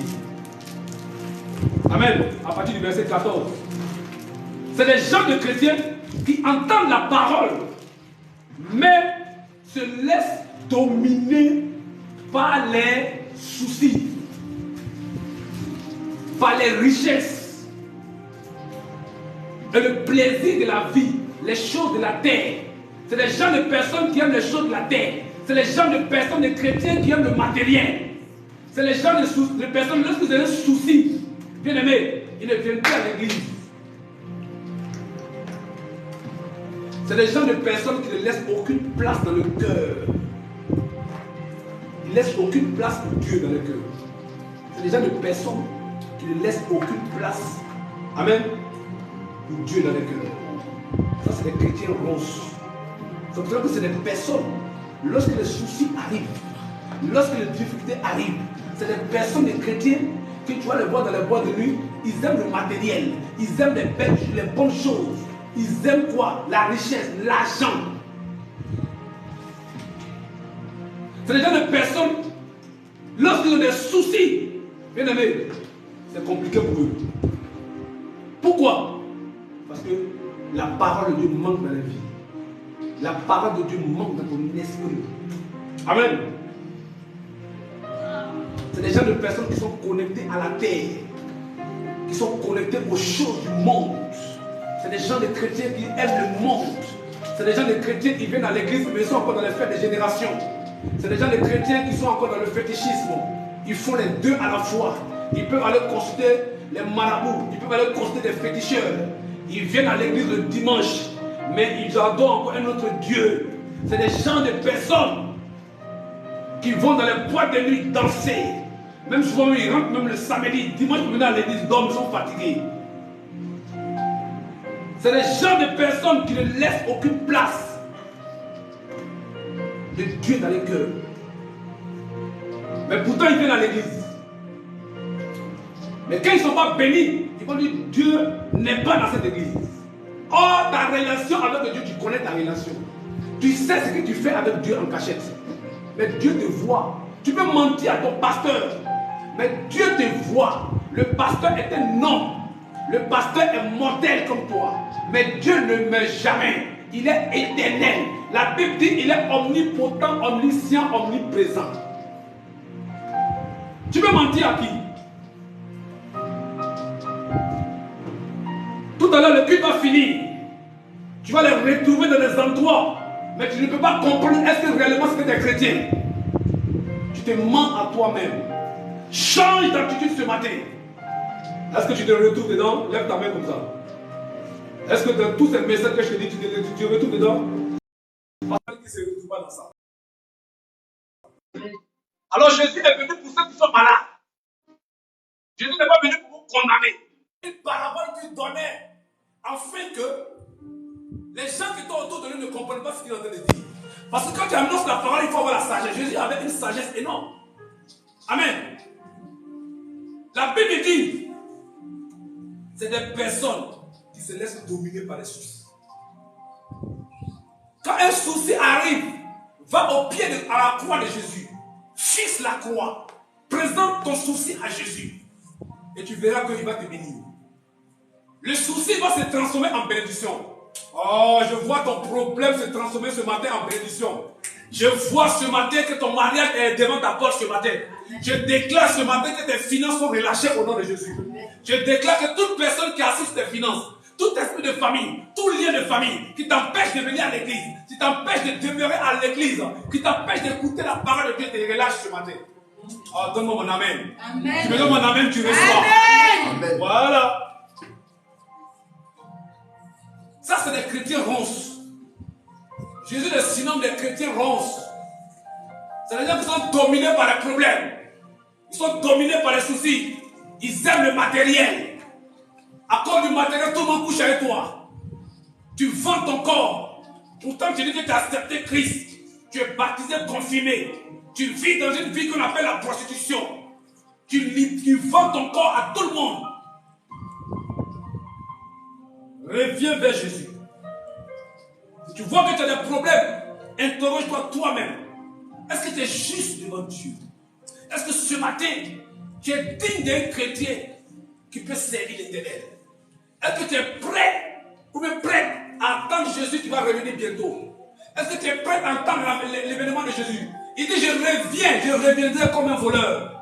A: Amen. À partir du verset 14. C'est les gens de chrétiens qui entendent la parole, mais se laissent dominer par les soucis, par les richesses et le plaisir de la vie, les choses de la terre. C'est les gens de personnes qui aiment les choses de la terre. C'est les gens de personnes, de chrétiens qui aiment le matériel. C'est les gens de personnes, lorsque vous avez un souci, bien aimé, ils ne viennent plus à l'église. C'est les gens de personnes qui ne laissent aucune place dans le cœur. Ils ne laissent aucune place pour Dieu dans le cœur. C'est les gens de personnes qui ne laissent aucune place. Amen. Pour Dieu dans le cœur. Ça, c'est des chrétiens ronces. C'est pour ça que c'est des personnes, lorsque les soucis arrivent, lorsque les difficultés arrivent, c'est des personnes, des chrétiens, que tu vas les voir dans les boîtes de nuit, ils aiment le matériel, ils aiment les bonnes choses. Ils aiment quoi? La richesse, l'argent. C'est des gens de personnes, lorsqu'ils ont des soucis, bien aimé, c'est compliqué pour eux. Pourquoi? Parce que la parole de Dieu manque dans la vie. La parole de Dieu manque dans ton esprit. Amen. C'est des gens de personnes qui sont connectées à la terre, qui sont connectés aux choses du monde. C'est des gens de chrétiens qui aiment le monde. C'est des gens de chrétiens qui viennent à l'église, mais ils sont encore dans les fêtes des générations. C'est des gens de chrétiens qui sont encore dans le fétichisme. Ils font les deux à la fois. Ils peuvent aller consulter les marabouts, ils peuvent aller consulter des féticheurs. Ils viennent à l'église le dimanche, mais ils adorent encore un autre Dieu. C'est des gens de personnes qui vont dans les boîtes de nuit danser. Même souvent, ils rentrent même le samedi, dimanche, ils viennent à l'église, dorment, ils sont fatigués. C'est des gens de personnes qui ne laissent aucune place de Dieu dans les cœurs. Mais pourtant, ils viennent à l'église. Mais quand ils ne sont pas bénis, ils vont dire Dieu n'est pas dans cette église. Or, ta relation avec Dieu, tu connais ta relation. Tu sais ce que tu fais avec Dieu en cachette. Mais Dieu te voit. Tu peux mentir à ton pasteur, mais Dieu te voit. Le pasteur est un homme. Le pasteur est mortel comme toi. Mais Dieu ne meurt jamais. Il est éternel. La Bible dit il est omnipotent, omniscient, omniprésent. Tu peux mentir à qui? Tout à l'heure, le culte va finir. Tu vas les retrouver dans des endroits. Mais tu ne peux pas comprendre est-ce que réellement c'est des chrétiens. Tu te mens à toi-même. Change d'attitude ce matin. Est-ce que tu te retrouves dedans? Lève ta main comme ça. Est-ce que dans tous ces messages que je te dis, tu te retrouves dedans? Parce qu'il ne se retrouve pas dans ça. Alors Jésus est venu pour ceux qui sont malades. Jésus n'est pas venu pour vous condamner. Une parabole qu'il donnait afin que les gens qui sont autour de lui ne comprennent pas ce qu'il est en train de dire. Parce que quand tu annonces la parole, il faut avoir la sagesse. Jésus avait une sagesse énorme. Amen. La Bible dit, c'est des personnes qui se laissent dominer par les soucis. Quand un souci arrive, va au pied à la croix de Jésus. Fixe la croix. Présente ton souci à Jésus. Et tu verras qu'il va te bénir. Le souci va se transformer en bénédiction. Oh, je vois ton problème se transformer ce matin en bénédiction. Je vois ce matin que ton mariage est devant ta porte ce matin. Je déclare ce matin que tes finances sont relâchées au nom de Jésus. Je déclare que toute personne qui assiste tes finances, tout esprit de famille, tout lien de famille qui t'empêche de venir à l'église, qui t'empêche de demeurer à l'église, qui t'empêche d'écouter la parole de Dieu, te relâche ce matin. Oh, donne-moi mon amen. Amen. Tu me donnes mon amen, tu reçois. Amen. Voilà. Ça, c'est des chrétiens ronces. Jésus les surnomme des chrétiens ronces. C'est des gens qui sont dominés par les problèmes. Ils sont dominés par les soucis. Ils aiment le matériel. À cause du matériel, tout le monde couche avec toi. Tu vends ton corps. Pourtant, tu dis que tu as accepté Christ. Tu es baptisé, confirmé. Tu vis dans une vie qu'on appelle la prostitution. Tu vends ton corps à tout le monde. Reviens vers Jésus. Si tu vois que tu as des problèmes, interroge-toi toi-même. Est-ce que tu es juste devant Dieu? Est-ce que ce matin, tu es digne d'un chrétien qui peut servir l'Éternel? Est-ce que tu es prêt ou même prête à attendre Jésus qui va revenir bientôt? Est-ce que tu es prêt à attendre l'événement de Jésus? Il dit, je reviendrai comme un voleur.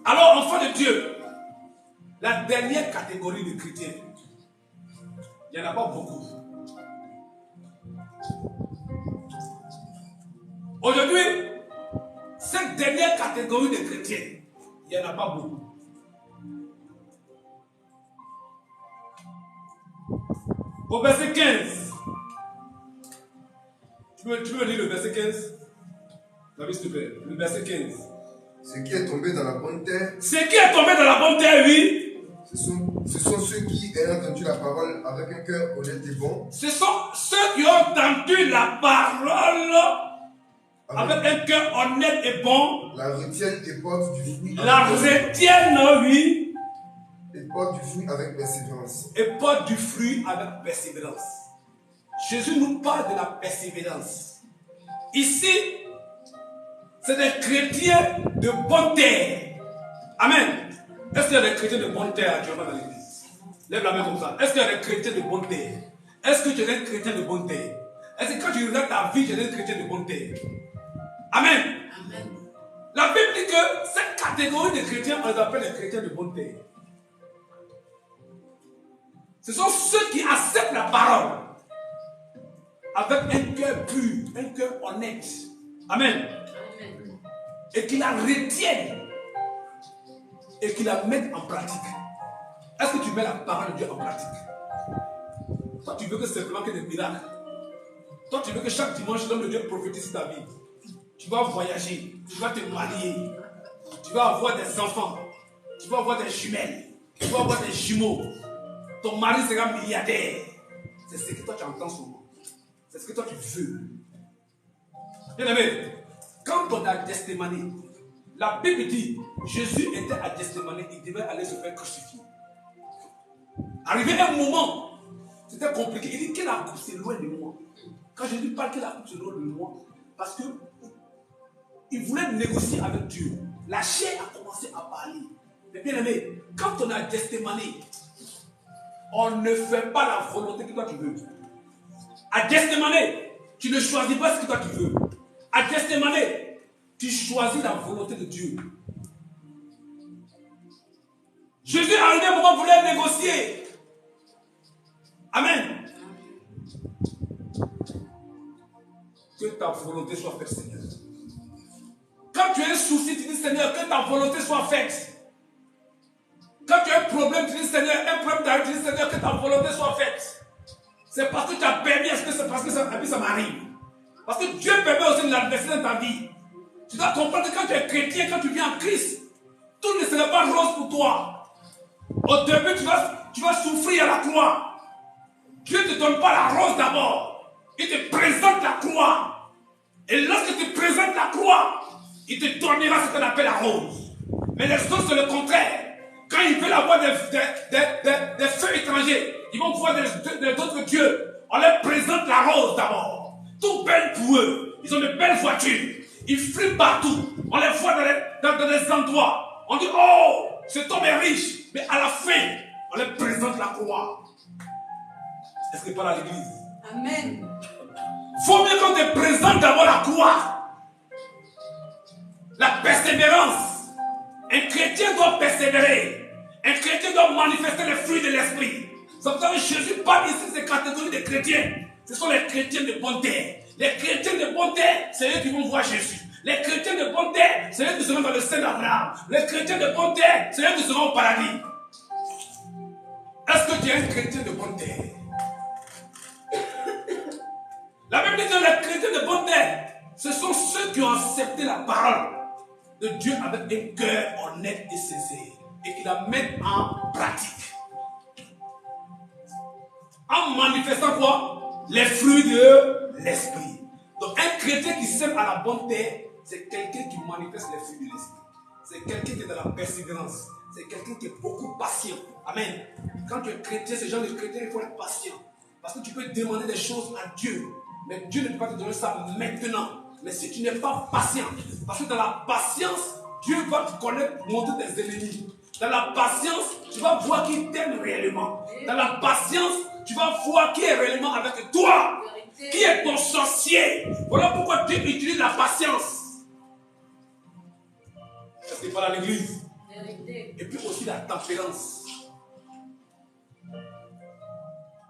A: Alors, enfant de Dieu, la dernière catégorie de chrétiens, il n'y en a pas beaucoup. Aujourd'hui, cette dernière catégorie de chrétiens, il n'y en a pas beaucoup. Au verset 15, tu veux lire le verset 15? David, s'il te plaît, le verset 15.
B: Ce qui est tombé dans la bonne terre.
A: Ce qui est tombé dans la bonne terre, oui.
B: Ce sont ceux qui ont entendu la parole avec un cœur honnête et bon.
A: Ce sont ceux qui ont entendu la parole avec un cœur honnête et bon.
B: La retiennent et portent du fruit.
A: La retiennent, oui.
B: Et portent du fruit avec persévérance.
A: Et portent du fruit avec persévérance. Jésus nous parle de la persévérance. Ici, c'est des chrétiens de bonne terre. Amen. Est-ce qu'il y a des chrétiens de bonne terre actuellement dans l'église? Lève la main comme ça. Est-ce qu'il y a des chrétiens de bonne terre? Est-ce que tu es un chrétien de bonne terre? Est-ce que quand tu regardes ta vie, tu es un chrétien de bonne terre? Amen. Amen. La Bible dit que cette catégorie de chrétiens, on les appelle les chrétiens de bonne terre. Ce sont ceux qui acceptent la parole avec un cœur pur, un cœur honnête. Amen. Amen. Et qui la retiennent et qui la mettent en pratique. Est-ce que tu mets la parole de Dieu en pratique? Toi, tu veux que simplement que des miracles. Toi, tu veux que chaque dimanche, l'homme de Dieu prophétise ta vie. Tu vas voyager, tu vas te marier, tu vas avoir des enfants, tu vas avoir des jumelles, tu vas avoir des jumeaux. Ton mari sera milliardaire. C'est ce que toi tu entends souvent. C'est ce que toi tu veux. Bien aimé, quand on a Gethsémani, la Bible dit Jésus était à Gethsémani, il devait aller se faire crucifier. Arrivé un moment, c'était compliqué. Il dit que la coupe c'est loin de moi. Quand Jésus parle que la coupe c'est loin de moi, parce que il voulait négocier avec Dieu. La chair a commencé à parler. Mais bien aimé, quand on a Gethsémani, on ne fait pas la volonté que toi tu veux. À Gethsémani, tu ne choisis pas ce que toi tu veux. À Gethsémani, tu choisis la volonté de Dieu. Jésus, à un moment, voulait négocier. Amen. Que ta volonté soit faite, Seigneur. Quand tu as un souci, tu dis, Seigneur, que ta volonté soit faite. Quand tu as un problème, tu dis, Seigneur, un problème d'arrêt, tu dis, Seigneur, que ta volonté soit faite. C'est parce que tu as permis, est-ce que c'est parce que ça m'arrive? Parce que Dieu permet aussi de l'adversité dans ta vie. Tu dois comprendre que quand tu es chrétien, quand tu viens en Christ, tout ne sera pas rose pour toi. Au début, tu vas souffrir à la croix. Dieu ne te donne pas la rose d'abord. Il te présente la croix. Et lorsque tu présentes la croix, il te donnera ce qu'on appelle la rose. Mais les autres, c'est le contraire. Quand ils veulent avoir des feux étrangers, ils vont voir d'autres dieux. On leur présente la rose d'abord. Tout belle pour eux. Ils ont de belles voitures. Ils fument partout. On les voit dans des endroits. On dit, oh, cet homme est riche. Mais à la fin, on leur présente la croix. Est-ce que pas à l'église? Amen. Faut mieux qu'on te présente d'abord la croix. La persévérance. Un chrétien doit persévérer. Un chrétien doit manifester les fruits de l'esprit. C'est pour ça que Jésus parle ici de ces catégories de chrétiens. Ce sont les chrétiens de bonne terre. Les chrétiens de bonne terre, c'est eux qui vont voir Jésus. Les chrétiens de bonne terre, c'est eux qui seront dans le sein d'Abraham. Les chrétiens de bonne terre, c'est eux qui seront au paradis. Est-ce que tu es un chrétien de bonne terre? La Bible dit que les chrétiens de bonne terre, ce sont ceux qui ont accepté la parole de Dieu avec un cœur honnête et sincère. et qu'il la mette en pratique. En manifestant quoi? Les fruits de l'esprit. Donc un chrétien qui sème à la bonne terre, c'est quelqu'un qui manifeste les fruits de l'esprit. C'est quelqu'un qui est dans la persévérance. C'est quelqu'un qui est beaucoup patient. Amen. Quand tu es chrétien, ce genre de chrétien, il faut être patient. Parce que tu peux demander des choses à Dieu. Mais Dieu ne peut pas te donner ça maintenant. Mais si tu n'es pas patient, parce que dans la patience, Dieu va te connaître, montrer tes ennemis. Dans la patience, tu vas voir qui t'aime réellement. Dans la patience, tu vas voir qui est réellement avec toi. Qui est ton sorcier. Voilà pourquoi Dieu utilise la patience. Est-ce qu'il parle à l'église? Et puis aussi la tempérance.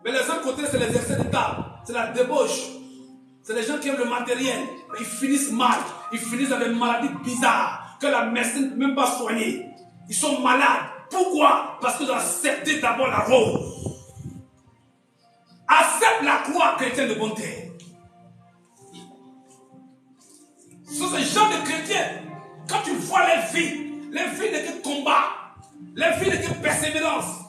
A: Mais les autres côtés, c'est les excès d'état, c'est la débauche. C'est les gens qui aiment le matériel, mais ils finissent mal. Ils finissent avec des maladies bizarres que la médecine ne peut même pas soigner. Ils sont malades. Pourquoi? Parce qu'ils ont accepté d'abord la rose. Accepte la croix, chrétien de bonté. Ce sont ces gens de chrétiens. Quand tu vois les vies n'est que combat. Les vies n'est que persévérance.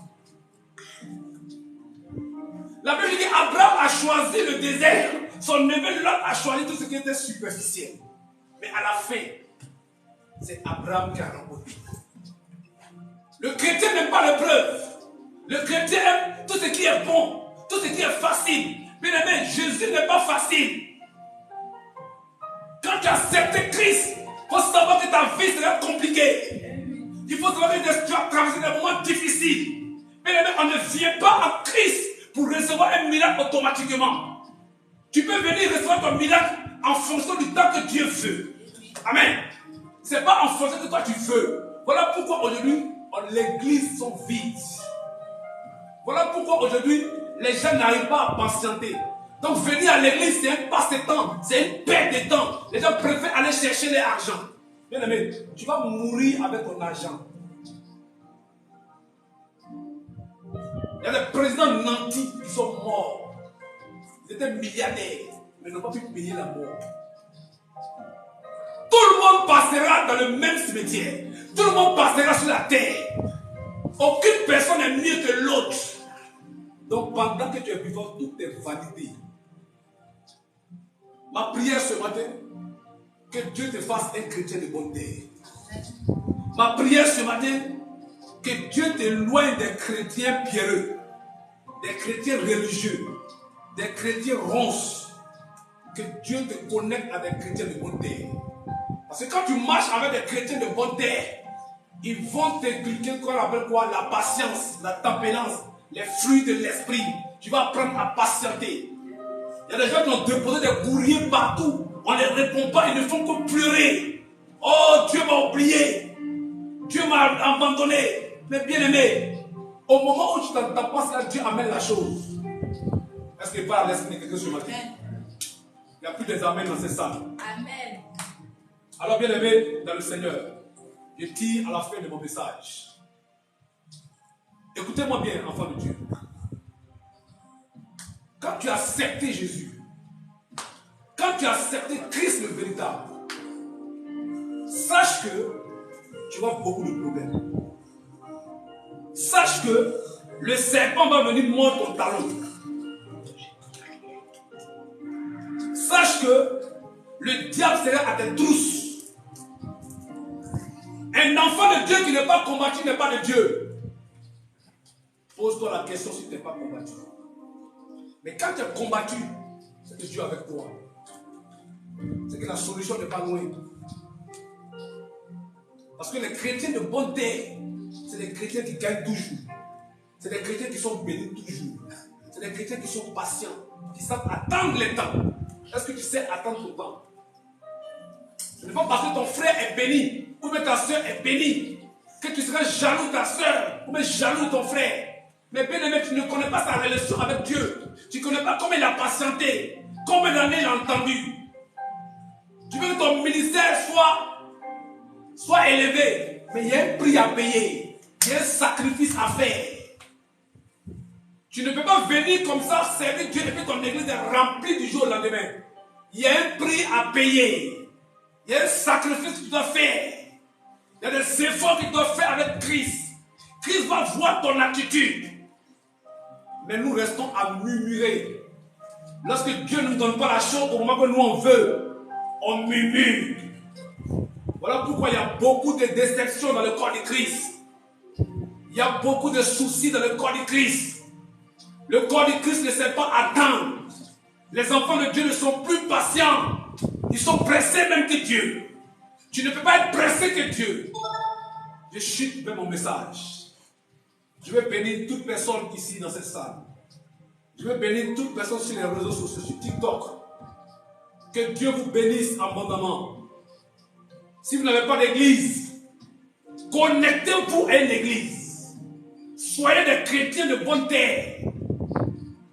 A: La Bible dit qu'Abraham a choisi le désert. Son neveu Lot a choisi tout ce qui était superficiel. Mais à la fin, c'est Abraham qui a remporté. Le chrétien n'aime pas l'épreuve. Le chrétien aime tout ce qui est bon, tout ce qui est facile. Bien aimé, Jésus n'est pas facile. Quand tu as accepté Christ, il faut savoir que ta vie sera compliquée. Il faut savoir que tu vas traverser des moments difficiles. Bien aimé, on ne vient pas à Christ pour recevoir un miracle automatiquement. Tu peux venir recevoir ton miracle en fonction du temps que Dieu veut. Amen. Ce n'est pas en fonction de toi tu veux. Voilà pourquoi aujourd'hui, l'église sont vides. Voilà pourquoi aujourd'hui, les gens n'arrivent pas à patienter. Donc venir à l'église, c'est un passe-temps, c'est une perte de temps. Les gens préfèrent aller chercher l'argent. Bien aimé, tu vas mourir avec ton argent. Il y a des présidents nantis qui sont morts. Ils étaient milliardaires, mais n'ont pas pu payer la mort. Tout le monde passera dans le même cimetière. Tout le monde passera sur la terre. Aucune personne n'est mieux que l'autre. Donc pendant que tu es vivant, tout est validé. Ma prière ce matin, que Dieu te fasse un chrétien de bonté. Ma prière ce matin, que Dieu t'éloigne des chrétiens pierreux, des chrétiens religieux, des chrétiens ronces. Que Dieu te connecte à des chrétiens de bonté. Parce que quand tu marches avec des chrétiens de bonté, ils vont t'inculquer qu'on appelle quoi? La patience, la tempérance, les fruits de l'esprit. Tu vas apprendre à patienter. Il y a des gens qui ont déposé des courriers partout. On ne les répond pas, ils ne font que pleurer. Oh, Dieu m'a oublié. Dieu m'a abandonné. Mais bien aimé, au moment où tu t'entends pas, là, Dieu amène la chose. Est-ce qu'il parle à l'esprit de quelqu'un ce matin? Il n'y a plus des amens dans ces salles. Amen. Alors bien aimé dans le Seigneur, je tire à la fin de mon message. Écoutez-moi bien, enfant de Dieu. Quand tu as accepté Jésus, quand tu as accepté Christ le véritable, sache que tu vas avoir beaucoup de problèmes. Sache que le serpent va venir mordre ton talon. Sache que le diable sera à tes trousses. Un enfant de Dieu qui n'est pas combattu n'est pas de Dieu. Pose-toi la question si tu n'es pas combattu. Mais quand tu es combattu, c'est que Dieu est avec toi. C'est que la solution n'est pas loin. Parce que les chrétiens de bonté, c'est des chrétiens qui gagnent toujours. C'est des chrétiens qui sont bénis toujours. C'est des chrétiens qui sont patients, qui savent attendre le temps. Est-ce que tu sais attendre ton temps? Ce n'est pas parce que ton frère est béni, ou même ta soeur est bénie, que tu seras jaloux de ta soeur, ou même jaloux de ton frère. Mais bien aimé, tu ne connais pas sa relation avec Dieu. Tu ne connais pas comment il a patienté, combien d'années il a entendu. Tu veux que ton ministère soit élevé, mais il y a un prix à payer, il y a un sacrifice à faire. Tu ne peux pas venir comme ça, servir Dieu et puis ton église est remplie du jour au lendemain. Il y a un prix à payer. Il y a un sacrifice que tu dois faire. Il y a des efforts que tu dois faire avec Christ. Christ va voir ton attitude. Mais nous restons à murmurer. Lorsque Dieu ne nous donne pas la chose au moment que nous on veut, on murmure. Voilà pourquoi il y a beaucoup de déceptions dans le corps de Christ. Il y a beaucoup de soucis dans le corps de Christ. Le corps de Christ ne sait pas attendre. Les enfants de Dieu ne sont plus patients. Ils sont pressés même que Dieu. Tu ne peux pas être pressé que Dieu. Je chute vers mon message. Je vais bénir toute personne ici dans cette salle. Je vais bénir toute personne sur les réseaux sociaux, sur TikTok. Que Dieu vous bénisse abondamment. Si vous n'avez pas d'église, connectez-vous à une église. Soyez des chrétiens de bonne terre.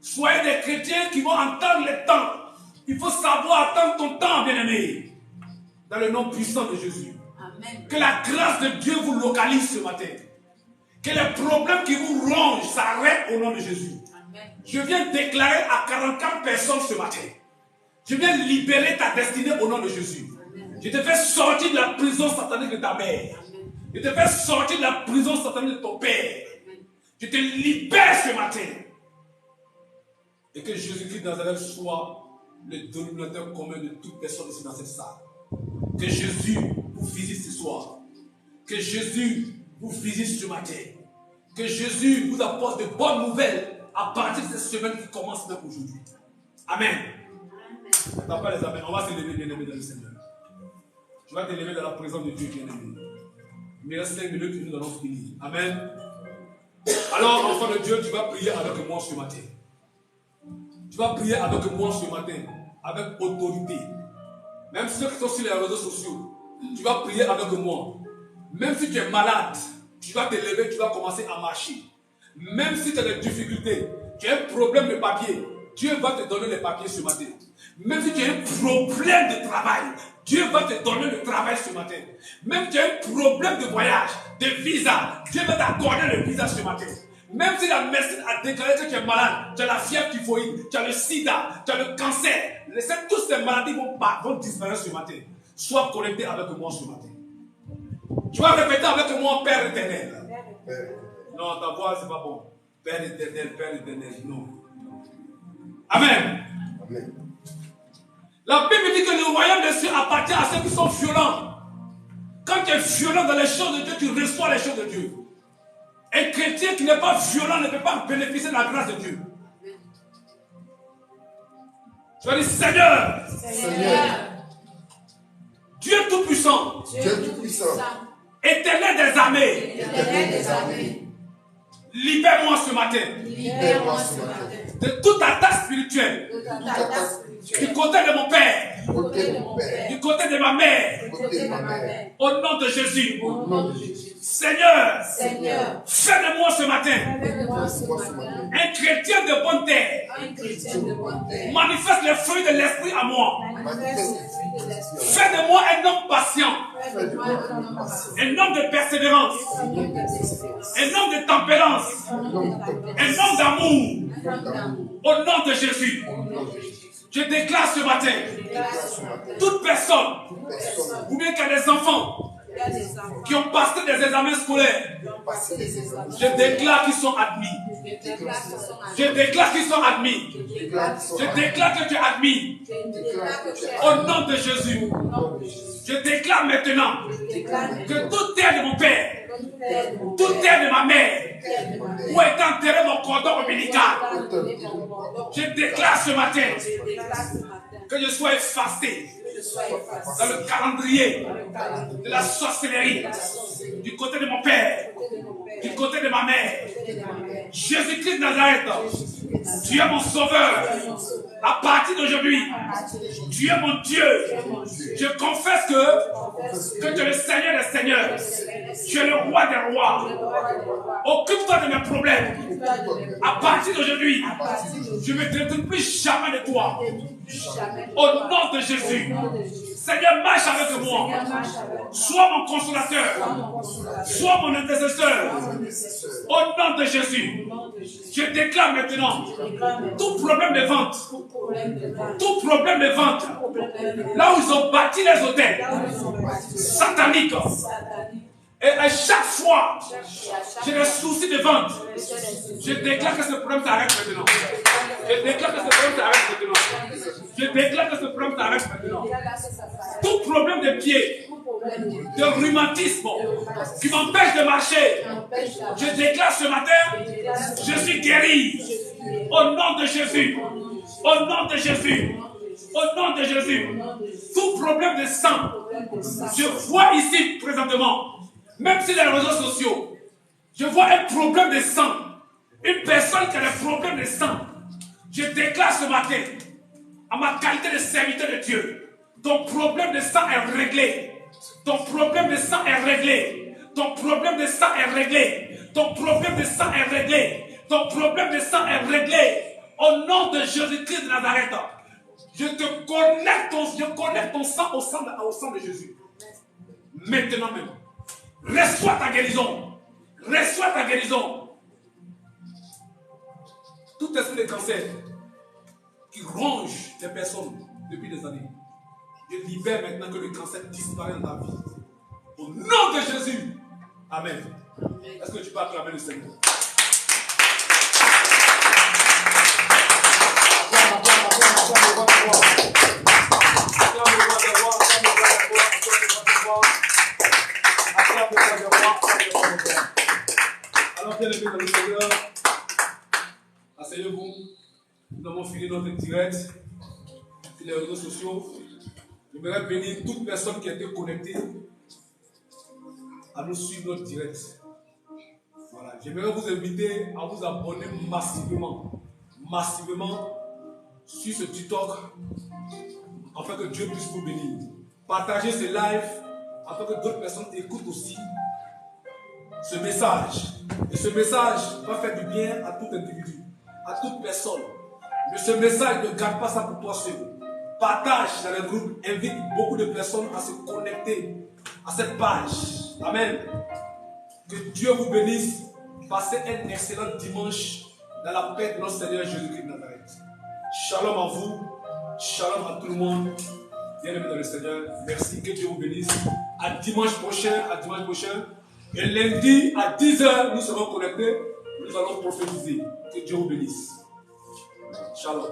A: Soyez des chrétiens qui vont entendre le temps. Il faut savoir attendre ton temps, bien-aimé. Dans le nom puissant de Jésus. Amen. Que la grâce de Dieu vous localise ce matin. Que les problèmes qui vous rongent s'arrêtent au nom de Jésus. Amen. Je viens déclarer à 44 personnes ce matin. Je viens libérer ta destinée au nom de Jésus. Amen. Je te fais sortir de la prison satanique de ta mère. Amen. Je te fais sortir de la prison satanique de ton père. Amen. Je te libère ce matin. Et que Jésus-Christ de Nazareth soit le dénominateur commun de toute personne ici dans cette salle. Que Jésus vous visite ce soir. Que Jésus vous visite ce matin. Que Jésus vous apporte de bonnes nouvelles à partir de cette semaine qui commence même aujourd'hui. Amen. N'attends pas les amens. On va se lever, bien-aimé, dans le Seigneur. Tu vas te lever dans la présence de Dieu, bien-aimé. Il me reste 5 minutes et nous allons finir. Amen. Alors, enfant de Dieu, tu vas prier avec moi ce matin. Tu vas prier avec moi ce matin, avec autorité. Même ceux qui sont sur les réseaux sociaux, tu vas prier avec moi. Même si tu es malade, tu vas te lever, tu vas commencer à marcher. Même si tu as des difficultés, tu as un problème de papier, Dieu va te donner les papiers ce matin. Même si tu as un problème de travail, Dieu va te donner le travail ce matin. Même si tu as un problème de voyage, de visa, Dieu va t'accorder le visa ce matin. Même si la médecine a déclaré que tu es malade, tu as la fièvre typhoïde, tu as le sida, tu as le cancer, toutes ces maladies vont disparaître ce matin. Sois connecté avec moi ce matin. Tu vas répéter avec moi, Père éternel. Non, ta voix, c'est pas bon. Père éternel, non. Amen. Amen. La Bible dit que le royaume des cieux appartient à ceux qui sont violents. Quand tu es violent dans les choses de Dieu, tu reçois les choses de Dieu. Un chrétien qui n'est pas violent ne peut pas bénéficier de la grâce de Dieu. Tu vas dire, Seigneur, Dieu Tout-Puissant, Éternel des armées, libère-moi ce matin de toute attaque spirituelle du côté de mon père, du côté de ma mère, au nom de Jésus. Seigneur, fais de moi ce matin un chrétien de bonne terre. Manifeste les fruits de l'esprit à moi. Fais de moi un homme patient, un homme de persévérance, un homme de tempérance, un homme d'amour. Au nom de Jésus, je déclare ce matin, toute personne, ou bien qu'il y a des enfants qui ont passé des examens scolaires, je déclare qu'ils sont admis. Je déclare qu'ils sont admis. Je déclare que tu es admis. Au nom de Jésus, je déclare maintenant que toute terre de mon père, toute terre de ma mère, où est enterré mon cordon ombilical, je déclare ce matin que je sois effacé dans le calendrier de la sorcellerie du côté de mon père, du côté de ma mère. Jésus-Christ de Nazareth, tu es mon sauveur. À partir d'aujourd'hui, tu es mon Dieu. Je confesse que tu es le Seigneur des Seigneurs. Tu es le roi des rois. Occupe-toi de mes problèmes. À partir d'aujourd'hui, je ne me détourne plus jamais de toi. Au nom de Jésus. Seigneur, marche avec moi. Sois mon consolateur. Sois mon intercesseur. Au nom de Jésus. Je déclare maintenant tout problème de vente. Tout problème de vente. Là où ils ont bâti les hôtels sataniques. Et à chaque fois, j'ai des soucis de vente. Je déclare que ce problème s'arrête maintenant. Je déclare que ce problème s'arrête maintenant. Je déclare que ce problème s'arrête maintenant. Tout problème de pied, de rhumatisme qui m'empêche de marcher, je déclare ce matin, je suis guéri. Au nom de Jésus. Au nom de Jésus. Au nom de Jésus. Tout problème de sang, je vois ici présentement, même sur les réseaux sociaux, je vois un problème de sang. Une personne qui a des problèmes de sang. Je déclare ce matin, à ma qualité de serviteur de Dieu, ton problème de sang est réglé. Ton problème de sang est réglé. Ton problème de sang est réglé. Ton problème de sang est réglé. Ton problème de sang est réglé. Au nom de Jésus-Christ de Nazareth, je te connecte ton sang au sang de Jésus. Maintenant même. Reçois ta guérison. Reçois ta guérison. Tout esprit de cancer qui ronge les personnes depuis des années. Je libère maintenant que le cancer disparaît dans ta vie. Au nom de Jésus. Amen. Est-ce que tu peux acclamer le Seigneur? Alors, bien aimés dans le Seigneur, asseyez-vous. Nous avons fini notre direct sur les réseaux sociaux. J'aimerais bénir toute personne qui a été connectée à nous suivre notre direct. Voilà. J'aimerais vous inviter à vous abonner massivement sur ce TikTok afin que Dieu puisse vous bénir. Partagez ce live afin que d'autres personnes écoutent aussi ce message. Et ce message va faire du bien à tout individu, à toute personne. Mais ce message, ne garde pas ça pour toi seul. Partage dans les groupes, invite beaucoup de personnes à se connecter à cette page. Amen. Que Dieu vous bénisse. Passez un excellent dimanche dans la paix de notre Seigneur Jésus-Christ de Nazareth. Shalom à vous. Shalom à tout le monde. Bienvenue dans le Seigneur. Merci. Que Dieu vous bénisse. À dimanche prochain. Et lundi à 10h, nous serons connectés. Nous allons prophétiser. Que Dieu vous bénisse. Shalom.